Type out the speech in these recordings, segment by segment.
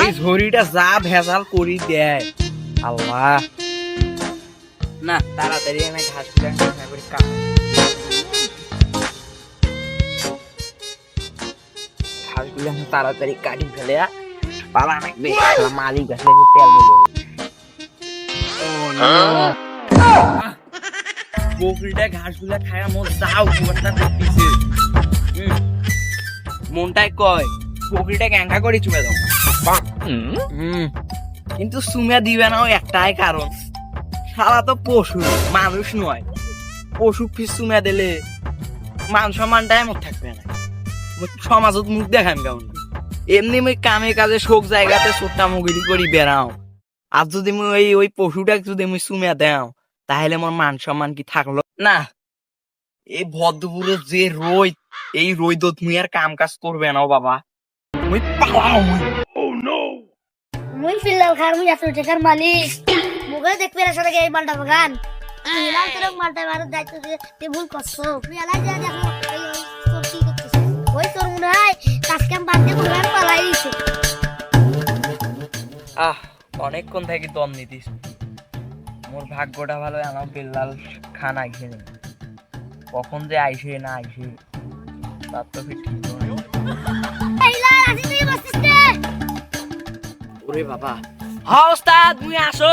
এই ঝড়িটা যা ভেজাল করি দেয় আল্লাহ। না তাড়াতাড়ি এনে ঘাসগুলো করে ঘাসগুলো তাড়াতাড়ি কাটি ফেলে পালা নাকবে মালিক আসলে তেল দেবো। বকরিটা ঘাসগুলা খায় মোর যাও কুয়ারটা দেখতেছে। মনটাই কয় বকরিটা গ্যাঙ্গা করে চুমে দাও। কিন্তু চুমে দিবে না একটাই কারণ, শালা তো পশু মানুষ নয়। পশু ফিস চুমে দিলে মান সম্মানটাই মোট থাকবে না, সমাজত মুখ দেখাম কেমন। এমনি মুই কামে কাজে শোক জায়গাতে ছোট্টা মুগিরি করি বেড়াও, আর যদি মুই ওই পশুটাকে যদি মুই চুমে দেও তাহলে মোর মান সম্মান কি থাকলো না। এই ভদ্রপুরে যে রোদ, এই রোদত মুই আর কাম কাজ করবে না বাবা, মুই পালাও। মুই ফিল্লাল খার মুই এত টাকার মালিক, মুগে দেখতে এর সাথে এই মালটা বাগান ফিল্লাল তোর মালটা মারার দায়িত্ব তে ভুল করছো। তুই আলাই যা দেখো এই তোর কি করছিস, ওই তোর মনে হয় কাজ কাম বাদ দিয়ে ঘুরে পালাই দিছে। অনেকক্ষণ থেকে দম নিতিস, মোর ভাগ্যটা ভালো, আমার বিল্লাল খান আইসে নি, কখন যে আইসে না আইসে তার তো ঠিক নেই। ওরে বাবা, হ্যাঁ ওস্তাদ মুই আসো।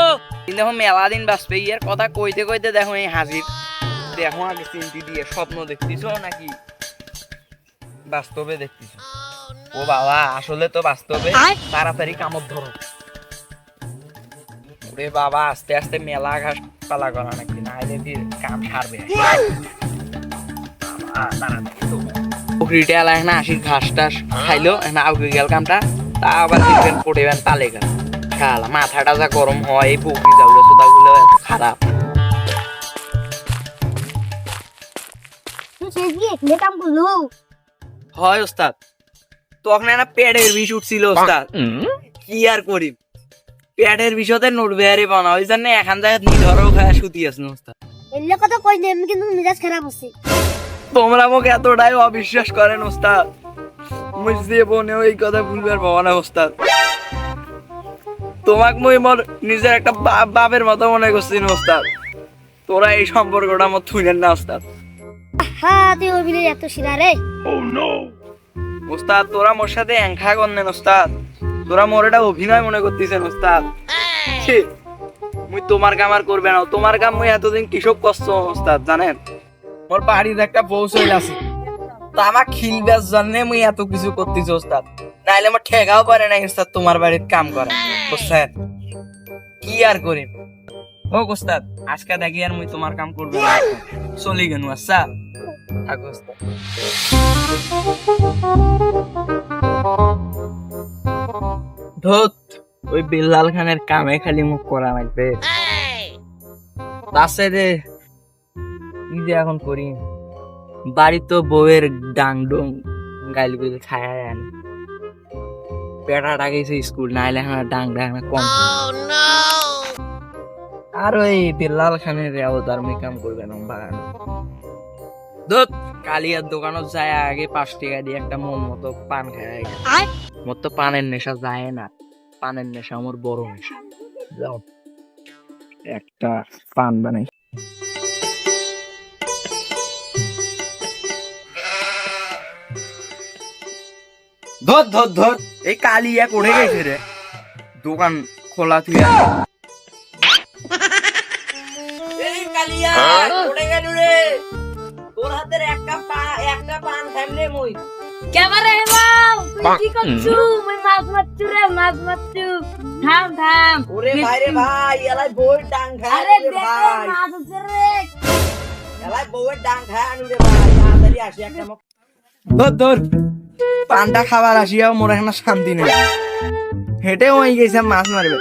দেখো মেলা দিন বাঁচবে ইয়ার কথা কইতে কইতে দেখো এই হাজির। দেখো আগে চিন্তি দিয়ে স্বপ্ন দেখতেছো নাকি বাস্তবে দেখতেছো? ও বাবা আসলে তো বাস্তবে, তাড়াতাড়ি কামড় ধরো। ওরে বাবা আস্তে আস্তে মেলা ঘাস পালা করা নাকি, না হলে ফির কাম সারবে। পুকুরিটা এলাই না আসির ঘাস টাস খাইলো না আউকে গেল কামটা, তা আবার দেখবেন পড়েবেন তালে গেল। শালা মাথাটা যা গরম হয়, এই পুকুরি যাগুলো সোদাগুলো এত খারাপ। হয় ওস্তাদ, তখন একটা পেটের বিষ উঠছিল ওস্তাদ, কি আর করি পেটের বিষতে নড়বে আরে বানা, ওই জন্য এখান জায়গায় নিধরও খায় শুতি আছেন ওস্তাদ। এলে কথা কই না, এমনি কিন্তু মেজাজ খারাপ হচ্ছে। তোমরা আমাকে এতটাই অবিশ্বাস করেন ওস্তাদ, মুই জীবনেও এই কথা ভুলবার পাবো না ওস্তাদ। তোমাকে মুই মোর নিজের একটা বাপের মতো মনে করছি না ওস্তাদ, তোরা এই সম্পর্কটা আমার থুইলেন না ওস্তাদ। হ্যাঁ তুই ওই বিলে এত শিরা রে। ওস্তাদ তোরা মোর সাথে এঙ্খা করলেন ওস্তাদ, তোরা মোর এটা অভিনয় মনে করতেছেন ওস্তাদ। মুই তোমার কাম আর করবে না, তোমার কাম মুই এতদিন কৃষক কষ্ট ওস্তাদ জানেন। মোর বাড়ির একটা বউ চলে আছে, তা আমার খিলবার জন্য মুই এত কিছু করতেছি ওস্তাদ, নাইলে আমার ঠেকাও পারে না ওস্তাদ তোমার বাড়ির কাম করে বুঝছেন। কি আর করি ও ওস্তাদ, আজকে দেখি আর মুই তোমার কাম করবে না, চলি গেল। আচ্ছা থাকো ওস্তাদ। ধুত, ওই বিল্লাল খানের কামে খালি মুখ করা লাগবে। তাছে রে কি যে এখন করি, বাড়ি তো বউয়ের ডাং ডুং গাইল গুলো খায় আন, পেটাটা গেছে স্কুল, নাইলে এখন ডাং ডাং কম। আর ওই বিল্লাল খানের অবতার আমি কাম করবে না বাগান। ধুত, কালিয়ার দোকানত যায় আগে 5 টাকা দিয়ে একটা মন মতো পান খায়। মোর তো পানের নেশা যায় না, পানের নেশা আমার বড় নেশা। যাও একটা পান বানাই। ধর ধর ধর, এই কালিয়া করে গেছে রে, দোকান খোলা তুই। এই কালিয়া করে গেল রে, তোর হাতের একটা পান খাইলে মই ক্যামেরা হেলাও, তুই কি করছু? মই মাছ মারছু রে, মাছ মারছু। থাম থাম। ওরে ভাই রে ভাই, এলাই বউয়ের ডাং খায় আরে রে দেখো ভাই, মাছ আছে রে। এলাই বউয়ের ডাং খায় আনু রে ভাই, তাড়াতাড়ি আসি একটা মুখ। ধর ধর, পানটা খাবার আসিয়াও মোর এখন শান্তি নেই, হেঁটে ওই গেছে মাছ মারবে।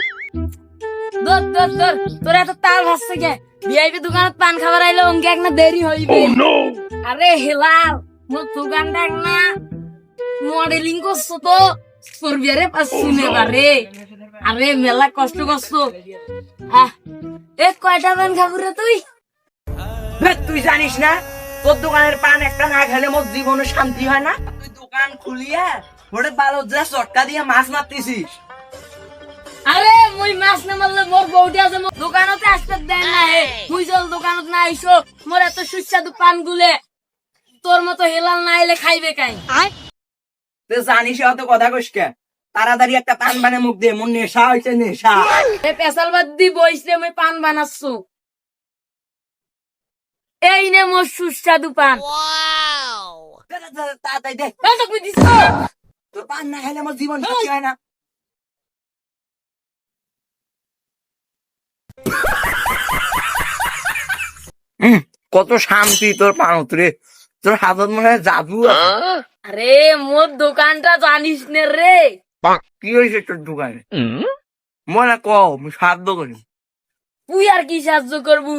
দর দর দর, তোর এত তাল ভাসছে কে? ভিআইপি দোকানত পান খাবার আইলে অঙ্কে এক না দেরি হইবে। আরে হেলাল, মোর দোকানটা এক না মডেলিং করছো তো তোর বিয়ারে পাস শুনে বারে। আরে মেলা কষ্ট করছো। এ কয়টা পান খাবো রে তুই? তুই জানিস না তোর দোকানের পান একটা না খেলে মোর জীবনে শান্তি হয় না? তুই দোকান খুলিয়া ওটা ভালো যা চটকা দিয়ে মাছ মারতেছিস, আরে মুই মাছ না মারলে মোর বউটি আছে মোর দোকানতে আসতে দেন না হে মুই জল দোকানত না আইসো মোর এত সুস্বাদু পান গুলে তোর মতো হেলাল না এলে খাইবে কাই তুই জানিস অত কথা কইস কে? তাড়াতাড়ি একটা পান বানে মুখ দে, মোর নেশা হইছে নেশা। এ পেশাল বাদ দি বইসলে মুই পান বানাচ্ছু এই নে মোর সুস্বাদু পান তাড়াতাড়ি দে, এই তো কই দিছ তোর পান না খাইলে আমার জীবন সত্যি হয় না। কত শান্তি তোর পান উতরে, তোর হাতত মনে হয় জাদু আছে। আরে মোর দোকানটা জানিস নে রে কি হয়েছে তোর দোকানে? মনে কও, আমি সাহায্য করি। তুই আর কি সাহায্য করবু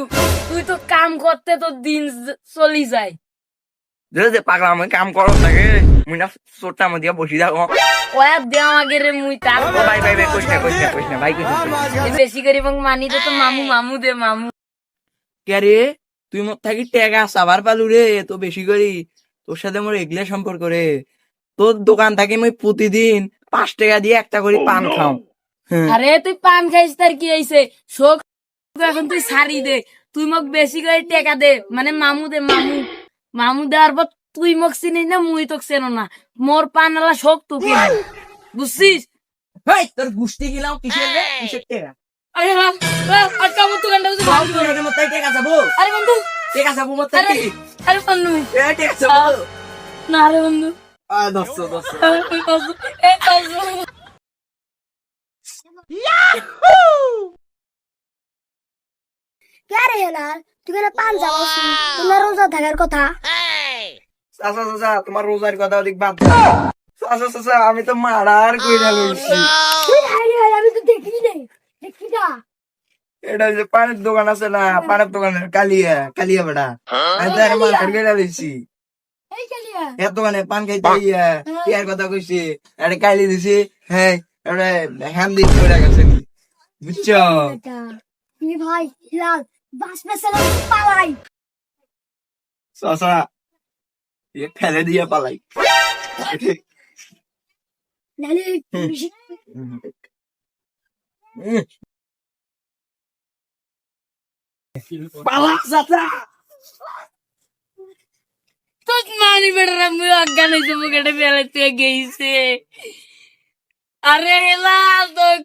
তুই তো কাম করতে তো দিন চলি যায় যে পাগলা আমি কাম করো থাকে, মুই না চোরটা মধ্যে বসি থাকো। ওয়া দে আমাকে রে মুই তার ভাই ভাই ভাই, কইস না কইস না কইস না ভাই, কইস না। বেশি করে এবং মানি তো মামু মামু দে মামু কে রে, তুই মোর থাকি টেকা সাবার পালু রে, তো বেশি করি তোর সাথে মোর এগলে সম্পর্ক রে। তোর দোকান থাকি মুই প্রতিদিন 5 টাকা দিয়ে একটা করে পান খাও। আরে তুই পান খাইস তার কি হইছে শোক এখন তুই সারি দে তুই মোক বেশি করে টাকা দে মানে মামু দে মামু মামু দেওয়ার পর তুই মোক চিনি না মুই তোকে চেনো না মোর পান আলা শোক তোকে বুঝছিস হেই, তোর গুষ্টি গিলাও কিসের রে, কিসের টেকা? আরে আজকে আমার দোকানটা বুঝি খাও তুই এর মধ্যে টেকা যাবো, আরে বন্ধু টেকা যাবো মোর আরে থাকি। আরে বন্ধু এ টেকা যাবো। না রে বন্ধু দোস্ত দোস্ত, কে রে হেলাল তুই কেন পান যাবছি তোমার রোজা থাকার কথা চাচা চাচা, তোমার রোজার কথা ওদিক বাদ দাও। চাচা চাচা, আমি তো মারার কইরা লইছি। হাই হাই আমি তো দেখি দেখি না এটা যে পানের দোকান আছে না, পানের দোকানের কালিয়া কালিয়া বেড়া, আমি তো আমার কইরা লইছি। এই কালিয়া এর দোকানে পান খাইতে ইয়া ইয়ার কথা কইছি, আরে কালি দিছি। হ্যাঁ, আরে হ্যাম দিন কইরা গেছে, বুঝছো? এটা কি ভাই হেলাল বাস মেসালা পালাই চাচা, এ ফেলে দিয়ে পালাই। নালে পালা চাচা। তোর মানি বেড়া মুই অজ্ঞান হয়েছে মুখেটা বেড়াতে গেছে আরে হেলা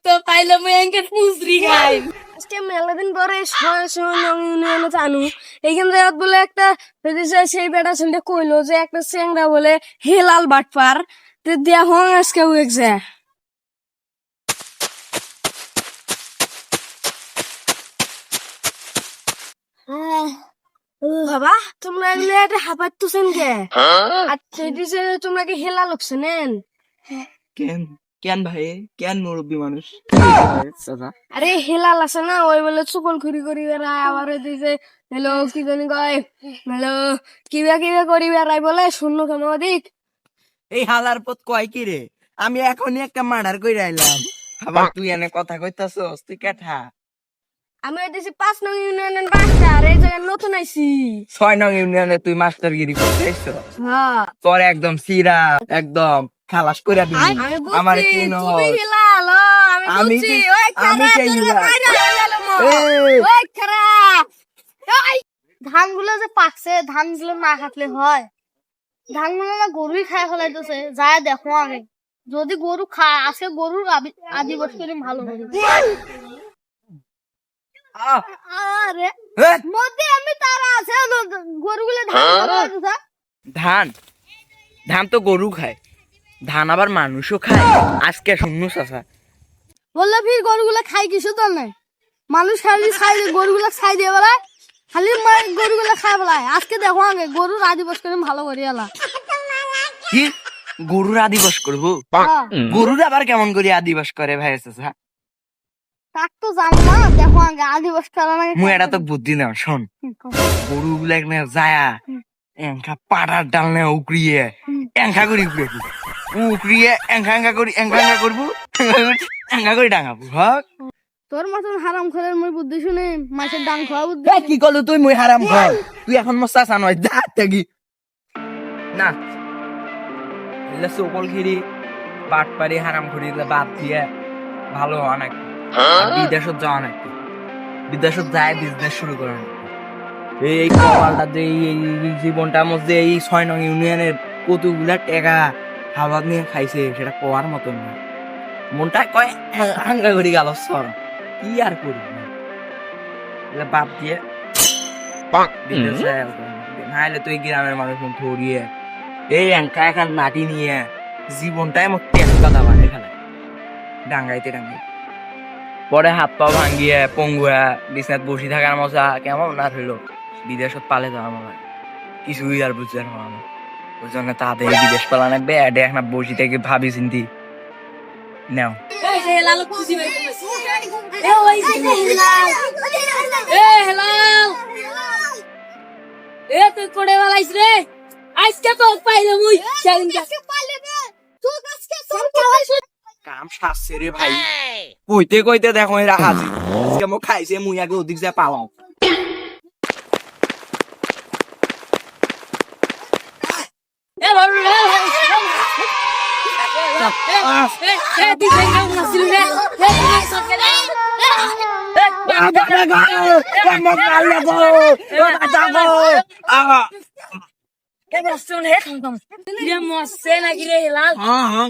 তো পাইলে মুই এনকে ফুসরি খাই আজকে মেলা দিন পরে ইউনিয়নে জানু এইখান জায়গাত বলে একটা সেই বেটা ছেলে কইলো যে একটা চেংড়া বলে হেলাল বাটপার তো দিয়া হং আজকে উয়েছে বাবা তোমরা এগুলো একটা হাঁপাচ্ছেন কে আচ্ছা দিছে তোমরা কি হেলা লোকছে নেন কেন কেন ভাই, কেন মুরব্বী মানুষ? চাচা, আরে হেলাল আছে না ওই বলে চুকল খুরি করি বেড়ায় আবার দিছে হ্যালো কি জানি কয় হ্যালো কিবা কিবা করি বেড়াই বলে শূন্য কেন অধিক এই হালার পথ কয় কি রে? আমি এখনই একটা মার্ডার কইরা আইলাম, আবার তুই এনে কথা কইতাছস? তুই কেঠা? আমি দিছি 5 নং ইউনিয়নের বাসটা আর এই জায়গায় নতুন আইছি 6 নং ইউনিয়নে তুই মাস্টারগিরি করতে আইছস? হ্যাঁ তোর একদম সিরা একদম খালাস কইরা দিবি। আমি আমার বুঝছি কি তুমি নয়, হেলাল আমি আমি বুঝছি কি- ওই আমি খারাপ কে হেলাল? ওই এই, খারাপ ওই ধানগুলো যে পাকছে ধানগুলো না কাটলে হয় ধানগুলো না গরুই খায় ফেলাইতেছে যায় দেখো আগে যদি গরু খায় আজকে গরুর আদি বছর ভালো হবে আহ, আরে এই, মধ্যে আমি তারা আছে গরুগুলো ধান খাওয়াইতেছে ধান ধান তো গরু খায়, ধান আবার মানুষও খায়। আজকে শুননু চাচা, বললে ফির গরুগুলো খাই কিছু তো নাই মানুষ খালি খাই গরুগুলো খাই দিয়ে বেলায় খালি গরুগুলো খাই বেলায় আজকে দেখো আগে গরুর আদি বছর ভালো করে এলা কি গরুর আদিবাস করবো? গরুর আবার কেমন করে আদিবাস করে ভাই চাচা? তাক তো জানো না দেখো আগে আদি বছর মুই এটা তো বুদ্ধি না, শোন, গরু গুলা যায়া এঙ্কা পাড়ার ডাল নে উকড়িয়ে এঙ্কা করি উকড়িয়ে এঙ্কা করবো এঙ্কা করে ডাঙাবো। হক তোর মতন হারাম খোরের মই বুদ্ধি শুনে মাছের ডাং খাওয়া বুদ্ধি এ, কি করলো তুই? মুই হারাম ঘর, তুই এখন মোর চাচা নয়, যা থাকি না। সকল ঘিরি বাট পারি হারাম ঘুরি বাদ দিয়ে ভালো হওয়া নাকি? আর বিদেশত যাওয়া নাকি, বিদেশত যায় বিজনেস শুরু করা নাকি। এই কপালটা যে এই জীবনটার মধ্যে এই 6 নং ইউনিয়নের কতগুলা টাকা হাওয়া নিয়ে খাইছে সেটা কোয়ার মতন না। মনটা কয় হাঙ্গা ঘুরি গেল সর, কি আর করি বাপ দিয়ে নাহলে তুই গ্রামের মানুষ ধরিয়ে এই একা একা নাটি নিয়ে জীবনটাই আমার টেক্কা দাবার এখানে ডাঙ্গাইতে ডাঙ্গাইতে পরে হাত পা ভাঙ্গিয়ে পঙ্গুয়া বিছনাত বসে থাকার মজা কেমন না হইলো। বিদেশত পালে যাওয়ার মজা কিছুই আর বুঝতে পারবো না। ওই জন্য তাদের বিদেশ পালা লাগবে এখন বসে থেকে ভাবি চিন্তি নেও। এই যে হেলাল খুশি ভাই এ ওই যে হেলাল এ হেলাল এ তুই কোড়ে বালাইছ রে আজকে তো পাইলাম মুই সেদিন কাম শাসছে রে ভাই, কইতে কইতে দেখো এরা হাজির কেমন খাইছে মুই আগে ওদিক যা পালাম। এ বাবু এ তুই কেমন আছিস রে এ তুই সরকে এ বসুন হে খাম রে মসে নাকি রে হেলাল হ্যাঁ